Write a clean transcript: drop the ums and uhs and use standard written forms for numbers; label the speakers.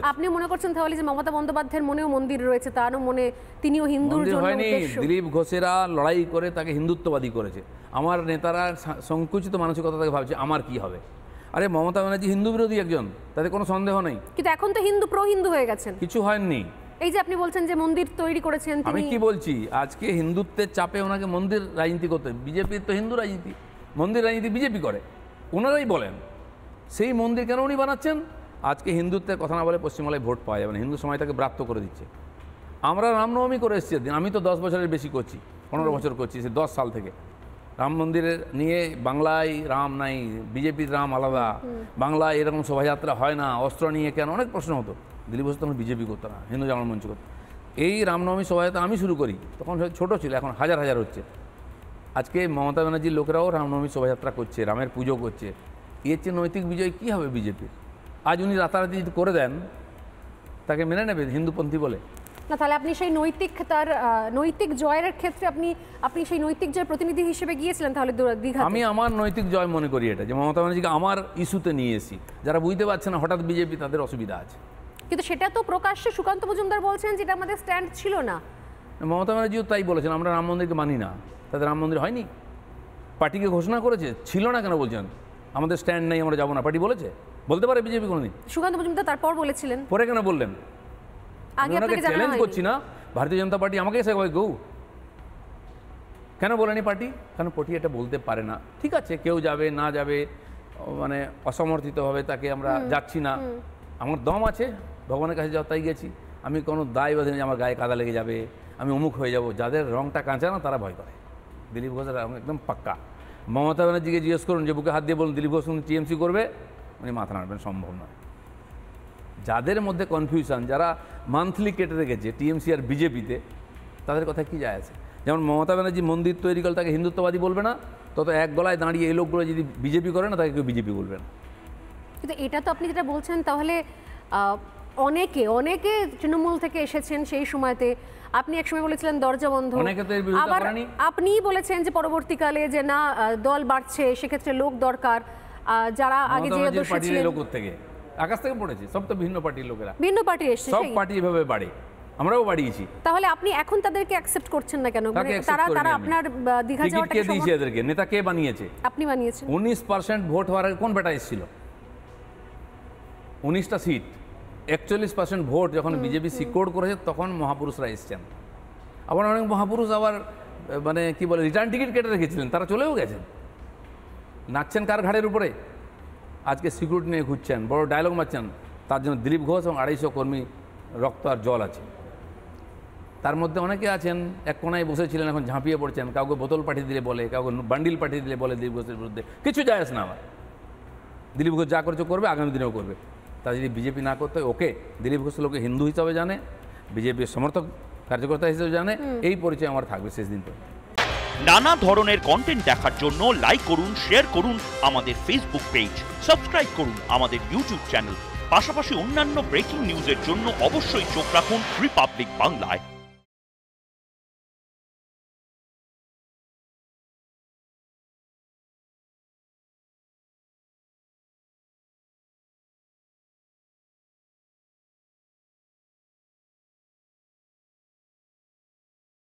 Speaker 1: আপনি মনে করছেন তাহলে যে মমতা বন্দ্যোপাধ্যায়ের মনেও মন্দির রয়েছে, তারও মনে তিনিও হিন্দুর জন্য উদ্দেশ্য?
Speaker 2: দিলীপ ঘোষেরা লড়াই করে তাকে হিন্দুত্ববাদী করেছে। আমার নেতারা সংকুচিত মানসিকতা থেকে ভাবছে আমার কি হবে। আরে মমতা ব্যানার্জি হিন্দু বিরোধী একজন, তাতে কোনো সন্দেহ নেই,
Speaker 1: কিন্তু এখন তো হিন্দু প্রো হিন্দু হয়ে গেছেন।
Speaker 2: কিছু হয়নি।
Speaker 1: এই যে আপনি বলছেন যে মন্দির তৈরি করেছেন,
Speaker 2: আমি কি বলছি, আজকে হিন্দুত্বের চাপে ওনাকে মন্দির রাজনীতি করতে, বিজেপির তো হিন্দু রাজনীতি, মন্দির রাজনীতি বিজেপি করে, ওনারাই বলেন। সেই মন্দির কেন উনি বানাচ্ছেন? আজকে হিন্দুত্বের কথা না বলে পশ্চিমবাংলায় ভোট পাওয়া যাবে না, হিন্দু সমাজটাকে ব্রাত্য করে দিচ্ছে। আমরা রামনবমী করে এসেছি, আমি তো 10 বছরের বেশি করছি, 15 বছর করছি, সে 10 সাল থেকে। রাম মন্দিরের নিয়ে বাংলায় রাম নাই, বিজেপির রাম আলাদা, বাংলায় এরকম শোভাযাত্রা হয় না, অস্ত্র নিয়ে কেন, অনেক প্রশ্ন হতো। দিলীপ ঘোষ তখন বিজেপি করতো না, হিন্দু জাগরণ মঞ্চ করতো। এই রামনবমী শোভাযাত্রা আমি শুরু করি, তখন ছোট ছিল, এখন হাজার হাজার হচ্ছে। আজকে মমতা ব্যানার্জির লোকেরাও রামনবমী শোভাযাত্রা করছে, রামের পুজো করছে। এর চেয়ে নৈতিক বিজয় কী হবে বিজেপির? আজ উনি রাতারাতি যদি করে দেন, তাকে মেনে নেবে হিন্দুপন্থী বলে?
Speaker 1: না, তাহলে আপনি সেই তার নৈতিক জয়ের ক্ষেত্রে আপনি সেই নৈতিক জয়ের প্রতিনিধি হিসেবে গিয়েছিলেন তাহলে দীঘা?
Speaker 2: আমি আমার নৈতিক জয় মনে করি এটা, যে মমতা ব্যানার্জিকে আমার ইস্যুতে নিয়ে এসি। যারা বুঝতে পারছে না হঠাৎ বিজেপি, তাদের অসুবিধা আছে।
Speaker 1: কিন্তু সেটা তো প্রকাশ্যে সুকান্ত মজুমদার বলছেন যেটা আমাদের স্ট্যান্ড ছিল না।
Speaker 2: মমতা ব্যানার্জিও তাই বলেছেন, আমরা রাম মন্দিরকে মানি না। তাদের রাম মন্দির হয়নি, পার্টিকে ঘোষণা করেছে, ছিল না কেন বলছেন আমাদের স্ট্যান্ড নেই, আমরা যাবো না? পার্টি বলেছে, বলতে পারে বিজেপি কোনোদিন?
Speaker 1: সুকান্ত মজুমদার তারপর বলেছিলেন, পরে
Speaker 2: কেন বললেন? আমি ওনাকে চ্যালেঞ্জ করছি না, ভারতীয় জনতা পার্টি আমাকে এসে কেউ কেন বলেনি পার্টি? কারণ পার্টি এটা বলতে পারে না। ঠিক আছে, কেউ যাবে না যাবে, মানে অসমর্থিত হবে, তাকে আমরা যাচ্ছি না। আমার দম আছে, ভগবানের কাছে যাও, তাই গেছি। আমি কোনো দায় বাঁধি না, আমার গায়ে কাদা লেগে যাবে, আমি অমুক হয়ে যাব। যাদের রংটা কাঁচা না, তারা ভয় করে। দিলীপ ঘোষের একদম পাক্কা। মমতা ব্যানার্জিকে জিজ্ঞেস করুন, যে বুকে হাত দিয়ে বলুন দিলীপ ঘোষ টিএমসি করবে, উনি মাথা নাড়বেন, সম্ভব নয়। যাদের মধ্যে কনফিউশন, যারা মান্থলি কেটে রেখেছে টিএমসি আর বিজেপিতে, তাদের কথা কি যায় আছে? যেমন মমতা ব্যানার্জি মন্দির তৈরি করলে তাকে হিন্দুত্ববাদী বলবে না, তত এক গলায় দাঁড়িয়ে এই লোকগুলো যদি বিজেপি করে না, তাকে কেউ বিজেপি বলবে না।
Speaker 1: কিন্তু এটা তো আপনি যেটা বলছেন, তাহলে অনেকে তৃণমূল থেকে এসেছেন সেই সময়তে। আপনি একসময় বলেছিলেন দরজা বন্ধ, আবার আপনিই বলেছেন যে পরবর্তীকালে যে না, দল বাড়ছে, সেক্ষেত্রে লোক দরকার। যারা আগে যে
Speaker 2: লোক থেকে আকাশ থেকে পড়েছে, সব তো ভিন্ন পার্টির লোকেরা,
Speaker 1: ভিন্ন পার্টি এসেছে,
Speaker 2: সব পার্টি এভাবে বাড়ে, আমরাও বাড়িয়েছি।
Speaker 1: তাহলে আপনি এখন তাদেরকে অ্যাকসেপ্ট করছেন না কেন? তারা আপনার দীঘা যাওয়াটাকে
Speaker 2: কে দিয়েছে? এদেরকে নেতা কে বানিয়েছে?
Speaker 1: আপনি বানিয়েছেন।
Speaker 2: 19% ভোট হওয়ার আগে কোন বেটা এসেছিল? 19টা সিট, 41% ভোট যখন বিজেপি সিকিউর করেছে, তখন মহাপুরুষরা এসেছেন। আবার অনেক মহাপুরুষ আবার মানে কি বলে, রিটার্ন টিকিট কেটে রেখেছিলেন, তারা চলেও গেছেন। নাচছেন কার ঘাড়ের উপরে? আজকে সিকিউরিটি নিয়ে ঘুরছেন, বড় ডায়লগ মারছেন। তার জন্য দিলীপ ঘোষ এবং 250 কর্মী রক্ত আর জল আছে। তার মধ্যে অনেকে আছেন এক কোনায় বসেছিলেন, এখন ঝাঁপিয়ে পড়ছেন। কাউকে বোতল পাঠিয়ে দিলে বলে, কাউকে বান্ডিল পাঠিয়ে দিলে বলে দিলীপ ঘোষের বিরুদ্ধে। কিছু যায় আসে না আমার। দিলীপ ঘোষ যা করছে করবে, আগামী দিনেও করবে। তা যদি বিজেপি না করতে, ওকে দিলীপ ঘোষ লোকে হিন্দু হিসাবে জানে, বিজেপির সমর্থক কার্যকর্তা হিসেবে জানে, এই পরিচয় আমার থাকবে শেষ দিন পর্যন্ত।
Speaker 3: নানা ধরনের কন্টেন্ট দেখার জন্য লাইক করুন, শেয়ার করুন আমাদের ফেসবুক পেজ, সাবস্ক্রাইব করুন আমাদের ইউটিউব চ্যানেল। পাশাপাশি অন্যান্য ব্রেকিং নিউজের জন্য অবশ্যই চোখ রাখুন রিপাবলিক বাংলায়।